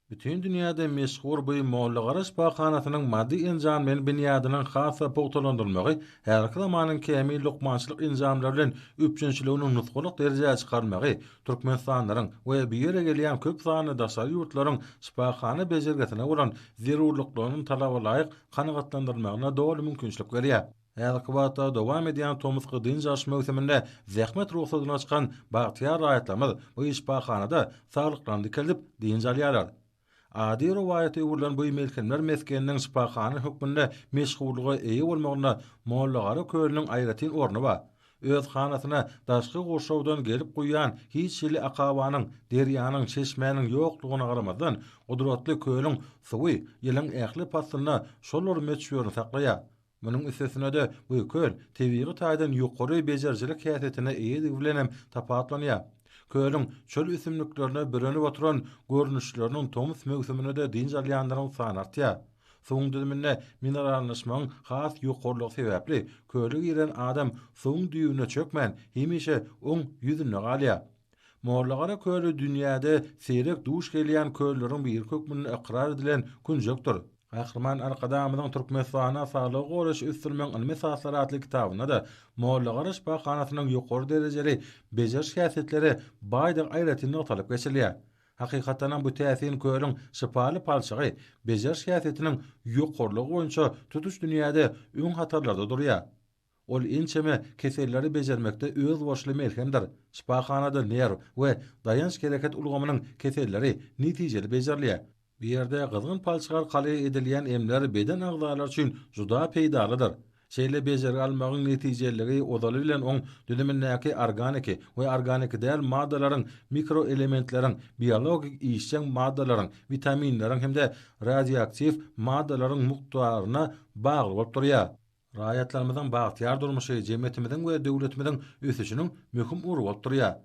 Bütün dünyada meşhur bu Molla Şifaxanasynyň maddi enjamlaryň binýadynyň hasa pogtalandyrmagy, her zamanın kämi lukmançylyk enjamlary bilen üpçünçiliginiň nutgulyk derejäge çykarmagy, türkmenistanyň we bir ýere gelýän köp sany daşary ýurtlaryň şifaxana bejergetine bolan zerurlyklaryny talaba laýyk kanagatlandyrmagyna dogry mümkinçilik berýär. Älkybata dowam edýän Tomsk dynç aş mewsiminde zähmet ruhsatyna çykan bagtyar raýatlarymyz bu şifaxanada saglyklanyny kelip dynç alýarlar. Adi rivayeti ulan bu melkenler meskeniniň şifaxana hukmunda meşgullugy eýe bolmagyna Mollagary kölüniň aýratyn orny bar. Öz hanasyna daşky goşawdan gelip guýan hiç şili akabanyň, derýanyň, çeşmäniň ýoklugyna garamadan gudratly kölüň suwy ýylyň ähli pasyna şol urmetçiýory saklaýar. Munyň üstesine de bu köl tebigy taýdan ýokary bejerjilik häsiýetine eýe bilenem tapatlanýar. Kölüň çöl üsümliklerine bölenip oturan görnüşleriniň Tomsk mewsimine de dynç alýanlaryň sany artýar. Suwuň düzüminde minerallaşmaň has ýokurlygy sebäpli köle giren adam suwuň düýbüne çökmän, hemişe oň ýüzüne galýar. Mollagara köle dünýäde seyrek duş gelýän köleleriň bir kökmüni ikrar edilen kunjokdur. Gahrman Alqadamyň Türkmenistana saglyk goraş üstürmen ilmi saharatly kitabyna da Mollagara şifaxanasynyň ýokary derejeli bejer häsiýetleri baýda aýratyny otalyp geçilýär. Hakykatdan bu täsirin köýüň şifaly palçygy bejer häsiýetiniň ýokarlygy boýunça tutuş dünýäde öň hatarlarda durýar. Ol inçeme keselleri bejermekde öz boşly melhemdir. Şifaxanada nerw we dayanç gereket ulgamynyň keselleri netijeli bejerilýär. Bir ýerde gyzgyn palçygar kaly edilýän emler beden agzalar üçin juda peýdalydyr. Şeýle bejer almagyň netijeligi odaly bilen oň düzümindäki organiki we organik däl maddalaryň, mikroelementleriň, biologik işçiň maddalaryň, vitaminleriň hemde radioaktiv maddalaryň mukdaryna bagly bolup durýar. Raýatlarymyzyň bagtyar durmuşy jemgyýetimiziň we döwletimiziň ösüşiniň möhüm urugy bolup durýar.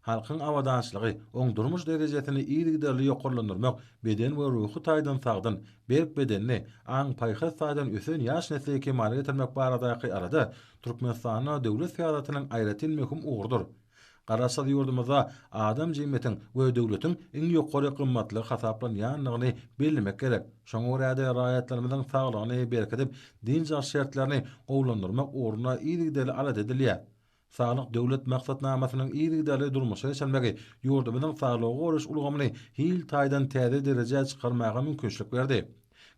Halkyň awadançylygy, oň durmuş derejesini ýygydarly ýokurlandyrmak, beden we ruhy taýdan sagdyn, berk bedenini, aň paýhas taýdan ösen ýaş nesli kemale getirmek baradaky arada Türkmenistana döwlet syýasatynyň aýratyn möhüm ugurdur. Garaşyk ýurdumyzda adam jemgyýetiň we döwletiň iň ýokary gymmatly hasaplanýanlygyny bilmek gerek. Şoňa görä raýatlarymyzyň saglygyny berkitip, din şertlerini gowlandyrmak uğruna ýygydarly alat edilýär. Saglyk döwlet maksatnamasynyň ýygydarly durmuşy geçirmegi ýurdumyzyň saglygy goruş ulgamyny hil taýdan täze derejäge çykarmaga mümkinçilik berdi.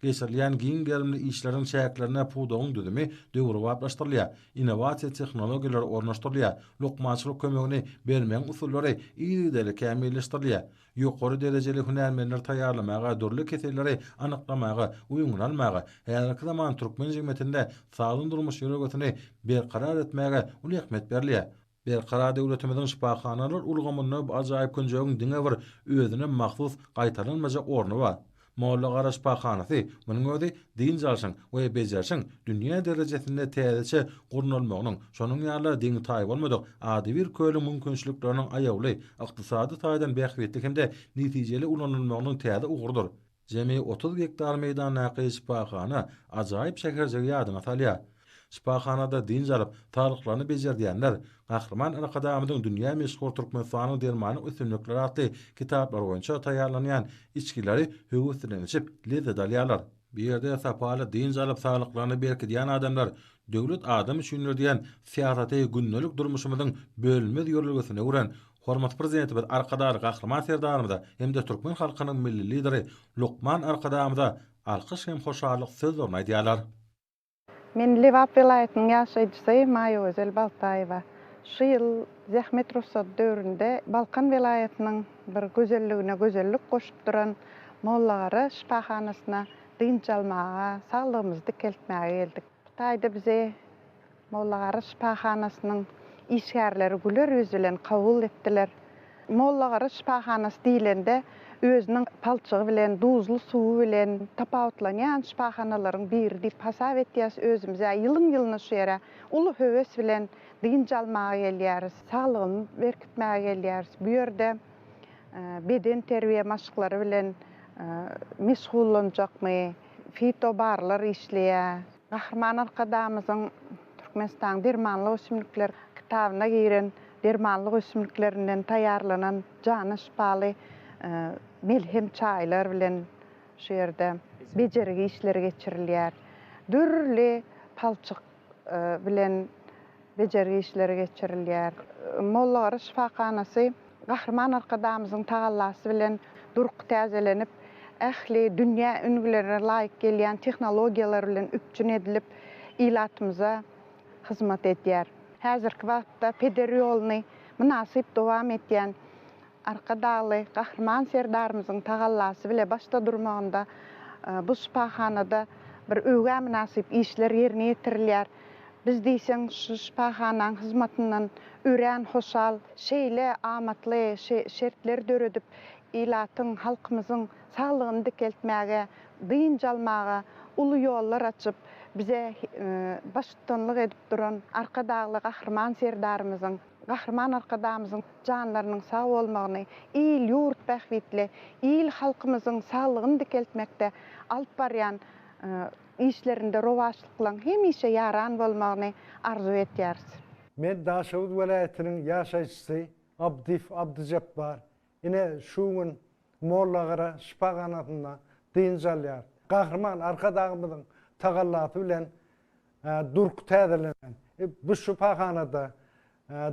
Geçirilýän giň gerimli işleriň şäklerine puwdagyň düzümi döwri wagtlaşdyrylýar, innovasiýa tehnologiýalary ornaşdyrylýar, lukmançylyk kömegini bermeň usullary ýygydarly kämilleşdirilýär. Ýokary derejeli hünärmenler taýýarlamaga, dörli keselleri anyklamaga, uýunlanmaga, her zaman türkmen jemgyýetinde saglyk durmuş ýöregini berkarar etmäge uly ähmiýet berilýär. Berkarar döwletimiziň şifaxanalar ulgamyny ajaýyp kunjogyň diňe bir özüne mahsus gaýtarylmaja orny bar. Mollagara şifaxanasy munyň özi din jalşyň we bejerşiň dünýä derejesinde täzeçe gurnalmagynyň, şonuň ýaly diň taý bolmadyk ady bir köle mümkinçilikleriniň aýawly, ykdysady taýdan bähwetlik hemde netijeli ulanylmagynyň täze ugurdur. Jemi 30 hektar meýdanaky şifaxana ajaýyp şäherjegi ýadyna salýar. Şifaxanada din jalyp, talyklany bejerdiýänler, Gahrman Alqadamyň dünýä meşhur Türkmenistanyň dermany üstünlikleri atly kitaplar boýunça taýýarlanýan içkileri höwüsden içip lezzet alýarlar. Bir ýerde sapaly din jalyp saglyklaryny berkidýän adamlar döwlet adam üçin ýürdiýän syýasaty günnelik durmuşymyzyň bölünmez ýörelgesine uran hormat prezidentimiz Arkadar Gahrman Serdarymyza hemde türkmen halkynyň milli lideri Lukman Arkadamyza alkyş hem hoşallyk sözlerini aýdýarlar. Men Lewap vilayatynyň ýaşaýjysy Maýa Özel Baltaýewa. Şu ýyl zähmet ruhsat döwründe Balkan vilayatynyň bir gözelligine gözellik goşup duran Mollagara şifaxanasyna dynç almaga, saglygymyzdy keltmäge geldik. Taýda bize Mollagara şifaxanasynyň işgärleri güler ýüz bilen kabul etdiler. Mollagara şifaxanasy diýilende özüniň palçygy bilen, duzly suwy bilen tapawutlanýan şifaxanalaryň biri diýip hasap etýäs özümize. Ýylyň-ýylyna şu ýere uly höwes bilen dynç almaga gelýäris, saglygymy berkitmäge gelýäris. Bu ýerde beden terbiýe maşyklary bilen meşgullanjakmy, fitobarlar işleýär. Gahrman Arkadamyzyň Türkmenistan dermanly ösümlikler kitabyna giren dermanlyk ösümliklerinden taýýarlanan jany şifaly melhem çaylar bilen şu ýerde bejerigi işler geçirilýär. Dürli palçyk bilen bejerigi işler geçirilýär. Mollagara şifahanasy Gahrman arkadamyzyň tagallasy bilen duruk täzelenip, ähli dünýä üngülerine laýyk gelýän tehnologiýalar bilen üpçün edilip ilatymyza hyzmat edýär. Häzirki wagtda pederiolny münasip dowam etýän arkadaly Gahrman serdarymyzyň tagallasy bile başda durmagynda bu şifahanada bir öwgä münasip işler ýerine ýetirilýär. Biz diýseň şu şifahanaň hyzmatyndan ören hoşal, şeýle amatly şertler döredip ilatyň halkymyzyň saglygyny dikeltmäge, dynjalmaga uly ýollar açyp bize başytanlyk edip duran arkadaly Gahrman serdarymyzyň, Gahrman arkadamyzyň janlarynyň sag bolmagyny, il ýurt bähwitli, il halkymyzyň saglygyny dikeltmekde alyp barýan işlerinde rowaçlyklan hemişe yaran bolmagyny arzu etýäris. Men Daşavut welaýatynyň ýaşaýçysy Abdif Abdyjabbar. Ine şu gün Mollagara şifahanasynda dynjalýar. Gahrman arkadagymyzyň tagallasy bilen duruk täzelenen. Bu şifahanada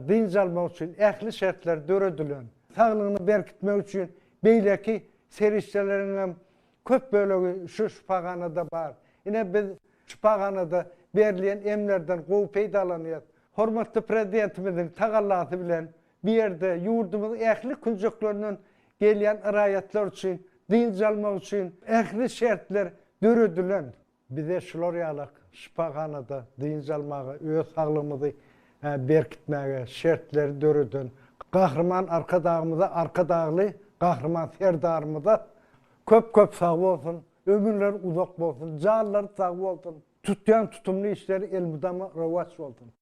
dynjalmak üçin ähli şertler döredilen. Saglygyny berkitmek üçin beýleki serişçileriň köp bölegi şu şifahanada bar. Ine biz şifahanada berilýän emlerden gowy peýdalanýar. Hormatly prezidentimiziň tagallasy bilen bir ýerde ýurdumyň ähli künjeklerinden gelýän iraýatlar üçin, dynjalmak üçin ähli şertler döredilen. Bize şular ýalyk şifahanada dynjalmagy, öz saglygymyzy berkitmäge şertler döreden. Gahrman arkadagymyza, arkadagly Gahrman serdarymyza köp sag bolsun, ömürler uzak bolsun, janlar sag bolsun, tutýan tutumly işleri elmudama rowaç bolsun.